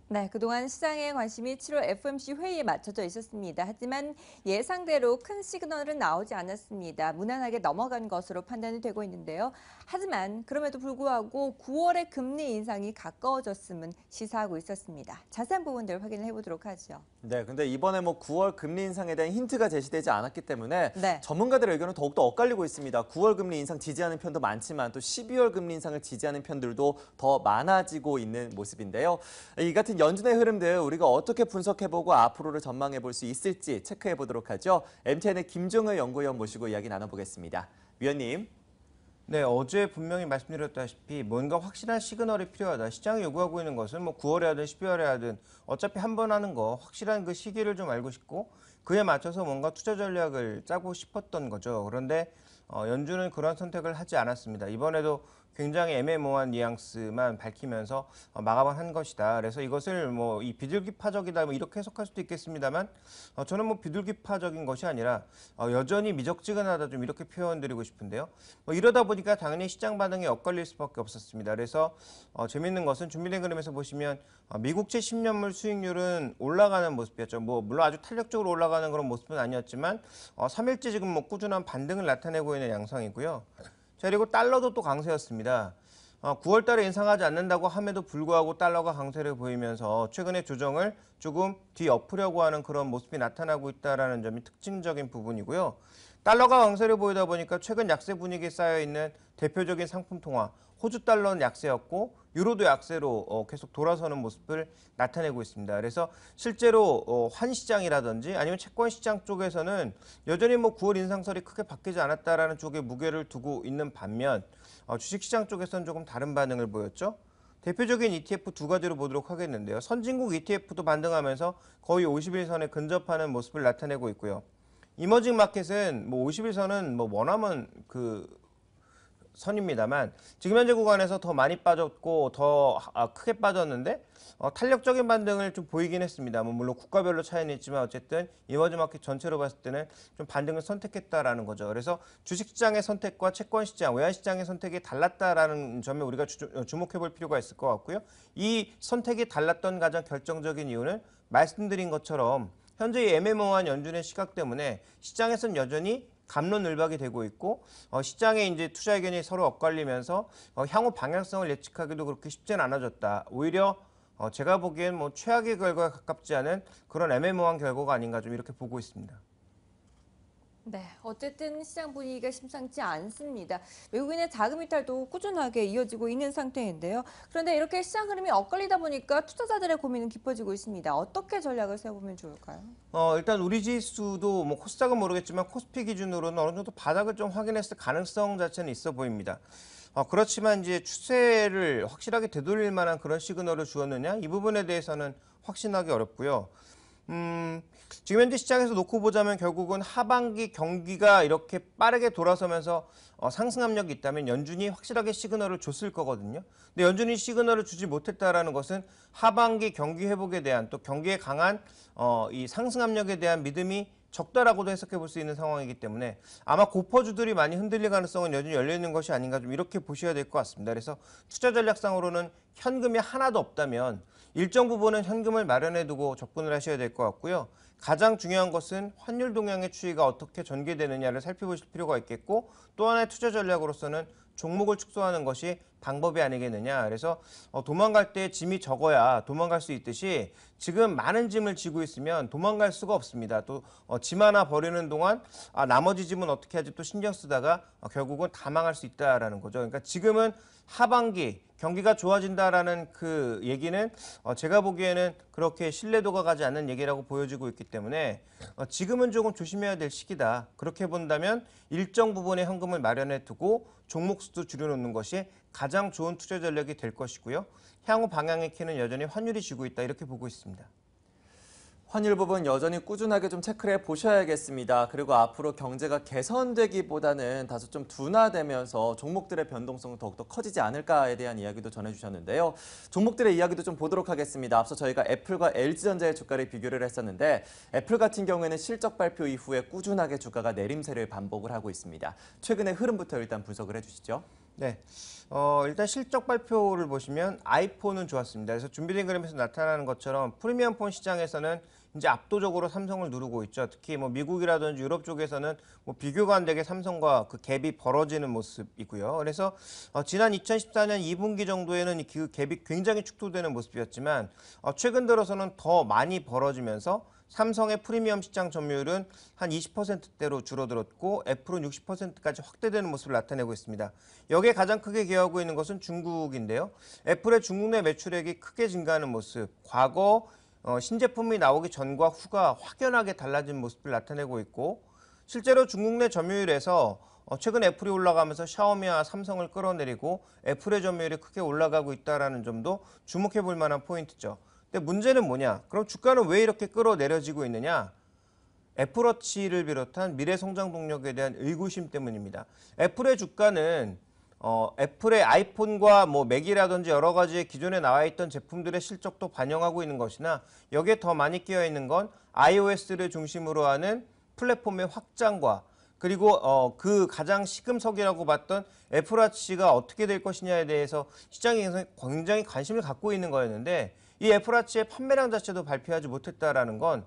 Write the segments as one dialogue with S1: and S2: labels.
S1: 네, 그동안 시장의 관심이 7월 FOMC 회의에 맞춰져 있었습니다. 하지만 예상대로 큰 시그널은 나오지 않았습니다. 무난하게 넘어간 것으로 판단이 되고 있는데요. 하지만 그럼에도 불구하고 9월의 금리 인상이 가까워졌음은 시사하고 있었습니다. 자세한 부분들 확인을 해보도록 하죠.
S2: 네, 근데 이번에 9월 금리 인상에 대한 힌트가 제시되지 않았기 때문에
S1: 네.
S2: 전문가들의 의견은 더욱더 엇갈리고 있습니다. 9월 금리 인상 지지하는 편도 많지만 또 12월 금리 인상을 지지하는 편들도 더 많아지고 있는 모습인데요. 이 같은 연준의 흐름들 우리가 어떻게 분석해보고 앞으로를 전망해볼 수 있을지 체크해보도록 하죠. MTN의 김종을 연구위원 모시고 이야기 나눠보겠습니다. 위원님.
S3: 네, 어제 분명히 말씀드렸다시피 뭔가 확실한 시그널이 필요하다. 시장이 요구하고 있는 것은 9월에 하든 12월에 하든 어차피 한 번 하는 거 확실한 그 시기를 좀 알고 싶고 그에 맞춰서 뭔가 투자 전략을 짜고 싶었던 거죠. 그런데 연준은 그런 선택을 하지 않았습니다. 이번에도 굉장히 애매모호한 뉘앙스만 밝히면서 마감한 것이다. 그래서 이것을 이 비둘기파적이다 이렇게 해석할 수도 있겠습니다만 저는 비둘기파적인 것이 아니라 여전히 미적지근하다 좀 이렇게 표현드리고 싶은데요. 이러다 보니까 당연히 시장 반응이 엇갈릴 수밖에 없었습니다. 그래서 재밌는 것은 준비된 그림에서 보시면 미국채 10년물 수익률은 올라가는 모습이었죠. 물론 아주 탄력적으로 올라가는 그런 모습은 아니었지만 3일째 지금 꾸준한 반등을 나타내고 있는 양상이고요. 자, 그리고 달러도 또 강세였습니다. 9월 달에 인상하지 않는다고 함에도 불구하고 달러가 강세를 보이면서 최근에 조정을 조금 뒤엎으려고 하는 그런 모습이 나타나고 있다는 점이 특징적인 부분이고요. 달러가 강세를 보이다 보니까 최근 약세 분위기에 쌓여있는 대표적인 상품 통화, 호주 달러는 약세였고 유로도 약세로 계속 돌아서는 모습을 나타내고 있습니다. 그래서 실제로 환시장이라든지 아니면 채권 시장 쪽에서는 여전히 9월 인상설이 크게 바뀌지 않았다라는 쪽에 무게를 두고 있는 반면 주식시장 쪽에서는 조금 다른 반응을 보였죠. 대표적인 ETF 두 가지로 보도록 하겠는데요. 선진국 ETF도 반등하면서 거의 50일선에 근접하는 모습을 나타내고 있고요. 이머징 마켓은 50일선은 원하면 선입니다만 지금 현재 구간에서 더 많이 빠졌고 더 크게 빠졌는데 탄력적인 반등을 좀 보이긴 했습니다. 물론 국가별로 차이는 있지만 어쨌든 이머징 마켓 전체로 봤을 때는 좀 반등을 선택했다라는 거죠. 그래서 주식시장의 선택과 채권시장, 외환시장의 선택이 달랐다라는 점에 우리가 주목해 볼 필요가 있을 것 같고요. 이 선택이 달랐던 가장 결정적인 이유는 말씀드린 것처럼 현재 애매모호한 연준의 시각 때문에 시장에서는 여전히 갑론을박이 되고 있고 시장의 이제 투자 의견이 서로 엇갈리면서 향후 방향성을 예측하기도 그렇게 쉽지는 않아졌다. 오히려 제가 보기엔 최악의 결과에 가깝지 않은 그런 애매모호한 결과가 아닌가 좀 이렇게 보고 있습니다.
S1: 네, 어쨌든 시장 분위기가 심상치 않습니다. 외국인의 자금 이탈도 꾸준하게 이어지고 있는 상태인데요. 그런데 이렇게 시장 흐름이 엇갈리다 보니까 투자자들의 고민은 깊어지고 있습니다. 어떻게 전략을 세워보면 좋을까요?
S3: 일단 우리 지수도 코스닥은 모르겠지만 코스피 기준으로는 어느 정도 바닥을 좀 확인했을 가능성 자체는 있어 보입니다. 그렇지만 이제 추세를 확실하게 되돌릴 만한 그런 시그널을 주었느냐? 이 부분에 대해서는 확신하기 어렵고요. 지금 현재 시장에서 놓고 보자면 결국은 하반기 경기가 이렇게 빠르게 돌아서면서 상승 압력이 있다면 연준이 확실하게 시그널을 줬을 거거든요. 근데 연준이 시그널을 주지 못했다라는 것은 하반기 경기 회복에 대한 또 경기에 강한 이 상승 압력에 대한 믿음이 적다라고도 해석해 볼 수 있는 상황이기 때문에 아마 고퍼주들이 많이 흔들릴 가능성은 여전히 열려 있는 것이 아닌가 좀 이렇게 보셔야 될 것 같습니다. 그래서 투자 전략상으로는 현금이 하나도 없다면 일정 부분은 현금을 마련해 두고 접근을 하셔야 될 것 같고요. 가장 중요한 것은 환율 동향의 추이가 어떻게 전개되느냐를 살펴보실 필요가 있겠고 또 하나의 투자 전략으로서는 종목을 축소하는 것이 방법이 아니겠느냐. 그래서 도망갈 때 짐이 적어야 도망갈 수 있듯이 지금 많은 짐을 지고 있으면 도망갈 수가 없습니다. 또 짐 하나 버리는 동안 나머지 짐은 어떻게 하지 또 신경 쓰다가 결국은 다 망할 수 있다라는 거죠. 그러니까 지금은 하반기 경기가 좋아진다라는 그 얘기는 제가 보기에는 그렇게 신뢰도가 가지 않는 얘기라고 보여지고 있기 때문에 지금은 조금 조심해야 될 시기다. 그렇게 본다면 일정 부분의 현금을 마련해 두고 종목 수도 줄여놓는 것이 가장 좋은 투자 전략이 될 것이고요. 향후 방향의 키는 여전히 환율이 쥐고 있다 이렇게 보고 있습니다.
S2: 환율 부분 여전히 꾸준하게 좀 체크를 해보셔야겠습니다. 그리고 앞으로 경제가 개선되기보다는 다소 좀 둔화되면서 종목들의 변동성은 더욱더 커지지 않을까에 대한 이야기도 전해주셨는데요. 종목들의 이야기도 좀 보도록 하겠습니다. 앞서 저희가 애플과 LG전자의 주가를 비교를 했었는데 애플 같은 경우에는 실적 발표 이후에 꾸준하게 주가가 내림세를 반복을 하고 있습니다. 최근의 흐름부터 일단 분석을 해주시죠.
S3: 네. 일단 실적 발표를 보시면 아이폰은 좋았습니다. 그래서 준비된 그림에서 나타나는 것처럼 프리미엄폰 시장에서는 이제 압도적으로 삼성을 누르고 있죠. 특히 뭐 미국이라든지 유럽 쪽에서는 뭐 비교가 안 되게 삼성과 그 갭이 벌어지는 모습이고요. 그래서 지난 2014년 2분기 정도에는 그 갭이 굉장히 축소되는 모습이었지만 최근 들어서는 더 많이 벌어지면서 삼성의 프리미엄 시장 점유율은 한 20%대로 줄어들었고 애플은 60%까지 확대되는 모습을 나타내고 있습니다. 여기에 가장 크게 기여하고 있는 것은 중국인데요. 애플의 중국 내 매출액이 크게 증가하는 모습, 과거 신제품이 나오기 전과 후가 확연하게 달라진 모습을 나타내고 있고 실제로 중국 내 점유율에서 최근 애플이 올라가면서 샤오미와 삼성을 끌어내리고 애플의 점유율이 크게 올라가고 있다는 점도 주목해 볼 만한 포인트죠. 근데 문제는 뭐냐? 그럼 주가는 왜 이렇게 끌어내려지고 있느냐? 애플워치를 비롯한 미래 성장 동력에 대한 의구심 때문입니다. 애플의 주가는 애플의 아이폰과 뭐 맥이라든지 여러 가지의 기존에 나와 있던 제품들의 실적도 반영하고 있는 것이나 여기에 더 많이 끼어 있는 건 iOS를 중심으로 하는 플랫폼의 확장과 그리고 그 가장 시금석이라고 봤던 애플워치가 어떻게 될 것이냐에 대해서 시장이 굉장히 관심을 갖고 있는 거였는데 이 애플워치의 판매량 자체도 발표하지 못했다라는 건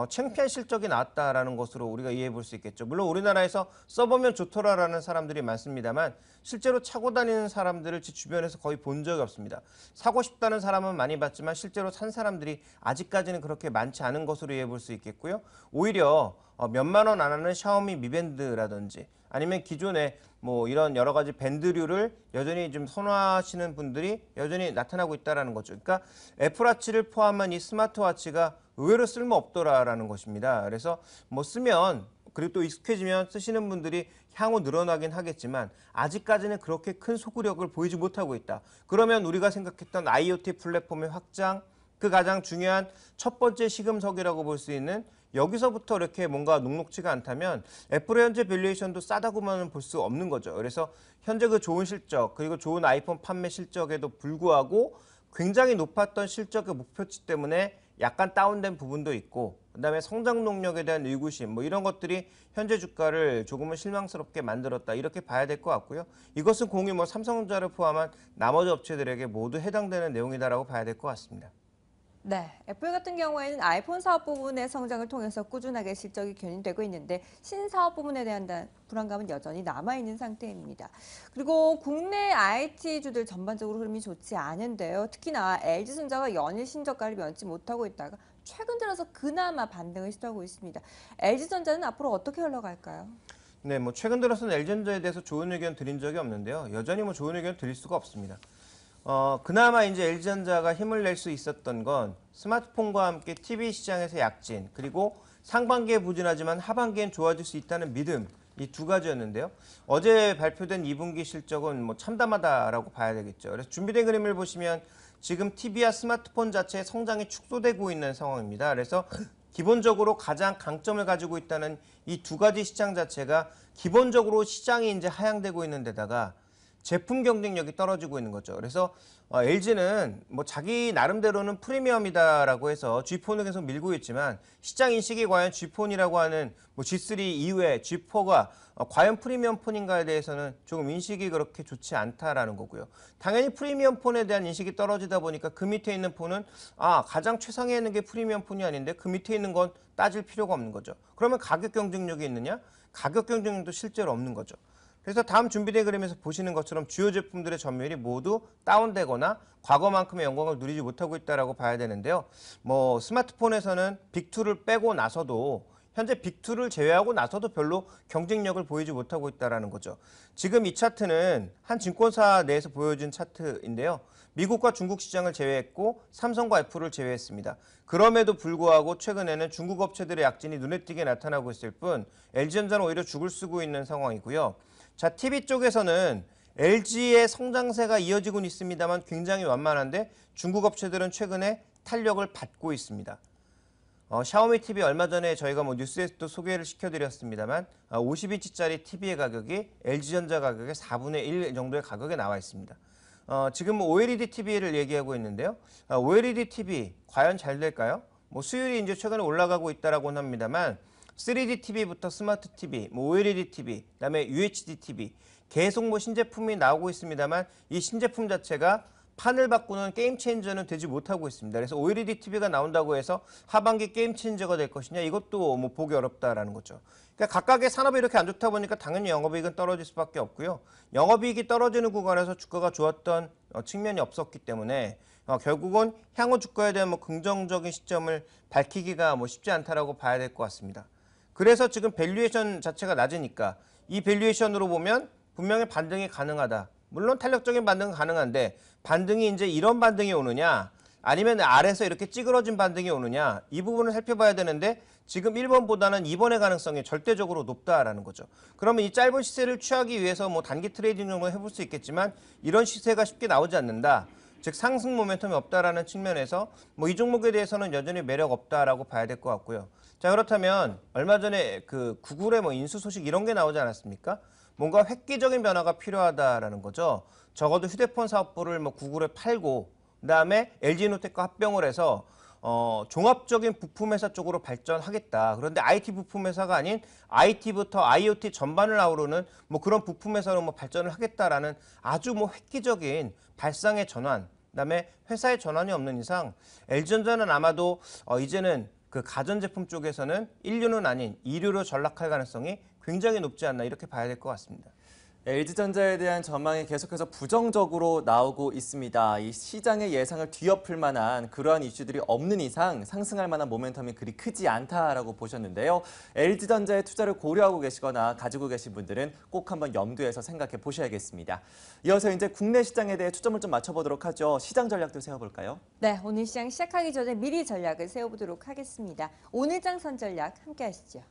S3: 창피한 실적이 나왔다라는 것으로 우리가 이해해 볼 수 있겠죠. 물론 우리나라에서 써보면 좋더라라는 사람들이 많습니다만 실제로 차고 다니는 사람들을 제 주변에서 거의 본 적이 없습니다. 사고 싶다는 사람은 많이 봤지만 실제로 산 사람들이 아직까지는 그렇게 많지 않은 것으로 이해해 볼 수 있겠고요. 오히려 몇만 원 안 하는 샤오미 미밴드라든지 아니면 기존에 뭐 이런 여러 가지 밴드류를 여전히 좀 선호하시는 분들이 여전히 나타나고 있다는 거죠. 그러니까 애플워치를 포함한 이 스마트워치가 의외로 쓸모없더라라는 것입니다. 그래서 뭐 쓰면 그리고 또 익숙해지면 쓰시는 분들이 향후 늘어나긴 하겠지만 아직까지는 그렇게 큰 소구력을 보이지 못하고 있다. 그러면 우리가 생각했던 IoT 플랫폼의 확장, 그 가장 중요한 첫 번째 시금석이라고 볼 수 있는 여기서부터 이렇게 뭔가 녹록지가 않다면 애플의 현재 밸류에이션도 싸다고만은 볼 수 없는 거죠. 그래서 현재 그 좋은 실적 그리고 좋은 아이폰 판매 실적에도 불구하고 굉장히 높았던 실적의 목표치 때문에 약간 다운된 부분도 있고 그다음에 성장 동력에 대한 의구심 뭐 이런 것들이 현재 주가를 조금은 실망스럽게 만들었다 이렇게 봐야 될 것 같고요. 이것은 공이 뭐 삼성전자를 포함한 나머지 업체들에게 모두 해당되는 내용이다라고 봐야 될 것 같습니다.
S1: 네, 애플 같은 경우에는 아이폰 사업 부분의 성장을 통해서 꾸준하게 실적이 견인되고 있는데 신사업 부분에 대한 불안감은 여전히 남아있는 상태입니다. 그리고 국내 IT주들 전반적으로 흐름이 좋지 않은데요. 특히나 LG전자가 연일 신저가를 면치 못하고 있다가 최근 들어서 그나마 반등을 시도하고 있습니다. LG전자는 앞으로 어떻게 흘러갈까요?
S3: 네, 뭐 최근 들어서는 LG전자에 대해서 좋은 의견 드린 적이 없는데요. 여전히 뭐 좋은 의견 드릴 수가 없습니다. 그나마 이제 LG전자가 힘을 낼 수 있었던 건 스마트폰과 함께 TV 시장에서 약진, 그리고 상반기에 부진하지만 하반기엔 좋아질 수 있다는 믿음, 이 두 가지였는데요. 어제 발표된 2분기 실적은 뭐 참담하다라고 봐야 되겠죠. 그래서 준비된 그림을 보시면 지금 TV와 스마트폰 자체의 성장이 축소되고 있는 상황입니다. 그래서 기본적으로 가장 강점을 가지고 있다는 이 두 가지 시장 자체가 기본적으로 시장이 이제 하향되고 있는 데다가 제품 경쟁력이 떨어지고 있는 거죠. 그래서 LG는 뭐 자기 나름대로는 프리미엄이다라고 해서 G폰을 계속 밀고 있지만 시장 인식이 과연 G폰이라고 하는 뭐 G3 이후에 G4가 과연 프리미엄 폰인가에 대해서는 조금 인식이 그렇게 좋지 않다라는 거고요. 당연히 프리미엄 폰에 대한 인식이 떨어지다 보니까 그 밑에 있는 폰은 가장 최상에 있는 게 프리미엄 폰이 아닌데 그 밑에 있는 건 따질 필요가 없는 거죠. 그러면 가격 경쟁력이 있느냐? 가격 경쟁력도 실제로 없는 거죠. 그래서 다음 준비된 그림에서 보시는 것처럼 주요 제품들의 점유율이 모두 다운되거나 과거만큼의 영광을 누리지 못하고 있다고 봐야 되는데요. 뭐 스마트폰에서는 빅2를 빼고 나서도 현재 빅2를 제외하고 나서도 별로 경쟁력을 보이지 못하고 있다는 거죠. 지금 이 차트는 한 증권사 내에서 보여준 차트인데요. 미국과 중국 시장을 제외했고 삼성과 애플을 제외했습니다. 그럼에도 불구하고 최근에는 중국 업체들의 약진이 눈에 띄게 나타나고 있을 뿐 LG전자는 오히려 죽을 쓰고 있는 상황이고요. 자, TV 쪽에서는 LG의 성장세가 이어지고는 있습니다만 굉장히 완만한데 중국 업체들은 최근에 탄력을 받고 있습니다. 샤오미 TV 얼마 전에 저희가 뭐 뉴스에서도 소개를 시켜드렸습니다만 50인치짜리 TV의 가격이 LG전자 가격의 4분의 1 정도의 가격에 나와 있습니다. 지금 OLED TV를 얘기하고 있는데요. OLED TV 과연 잘 될까요? 뭐 수율이 이제 최근에 올라가고 있다라고는 합니다만 3D TV부터 스마트 TV, 뭐 OLED TV, 그다음에 UHD TV 계속 뭐 신제품이 나오고 있습니다만 이 신제품 자체가 판을 바꾸는 게임 체인저는 되지 못하고 있습니다. 그래서 OLED TV가 나온다고 해서 하반기 게임 체인저가 될 것이냐 이것도 뭐 보기 어렵다라는 거죠. 그러니까 각각의 산업이 이렇게 안 좋다 보니까 당연히 영업이익은 떨어질 수밖에 없고요. 영업이익이 떨어지는 구간에서 주가가 좋았던 측면이 없었기 때문에 결국은 향후 주가에 대한 뭐 긍정적인 시점을 밝히기가 뭐 쉽지 않다라고 봐야 될 것 같습니다. 그래서 지금 밸류에이션 자체가 낮으니까 이 밸류에이션으로 보면 분명히 반등이 가능하다. 물론 탄력적인 반등은 가능한데 반등이 이제 이런 반등이 오느냐 아니면 아래에서 이렇게 찌그러진 반등이 오느냐 이 부분을 살펴봐야 되는데 지금 1번보다는 2번의 가능성이 절대적으로 높다라는 거죠. 그러면 이 짧은 시세를 취하기 위해서 뭐 단기 트레이딩 정도 해볼 수 있겠지만 이런 시세가 쉽게 나오지 않는다. 즉 상승 모멘텀이 없다라는 측면에서 뭐 이 종목에 대해서는 여전히 매력 없다라고 봐야 될 것 같고요. 자 그렇다면 얼마 전에 그 구글의 뭐 인수 소식 이런 게 나오지 않았습니까? 뭔가 획기적인 변화가 필요하다라는 거죠. 적어도 휴대폰 사업부를 뭐 구글에 팔고 그다음에 LG노텍과 합병을 해서 종합적인 부품 회사 쪽으로 발전하겠다. 그런데 IT 부품 회사가 아닌 IT부터 IoT 전반을 아우르는 뭐 그런 부품 회사로 뭐 발전을 하겠다라는 아주 뭐 획기적인 발상의 전환. 그다음에 회사의 전환이 없는 이상 LG전자는 아마도 이제는 그 가전제품 쪽에서는 1류는 아닌 2류로 전락할 가능성이 굉장히 높지 않나 이렇게 봐야 될 것 같습니다.
S2: LG전자에 대한 전망이 계속해서 부정적으로 나오고 있습니다. 이 시장의 예상을 뒤엎을 만한 그러한 이슈들이 없는 이상 상승할 만한 모멘텀이 그리 크지 않다라고 보셨는데요. LG전자에 투자를 고려하고 계시거나 가지고 계신 분들은 꼭 한번 염두에서 생각해 보셔야겠습니다. 이어서 이제 국내 시장에 대해 초점을 좀 맞춰보도록 하죠. 시장 전략도 세워볼까요?
S1: 네, 오늘 시장 시작하기 전에 미리 전략을 세워보도록 하겠습니다. 오늘 장선 전략 함께 하시죠.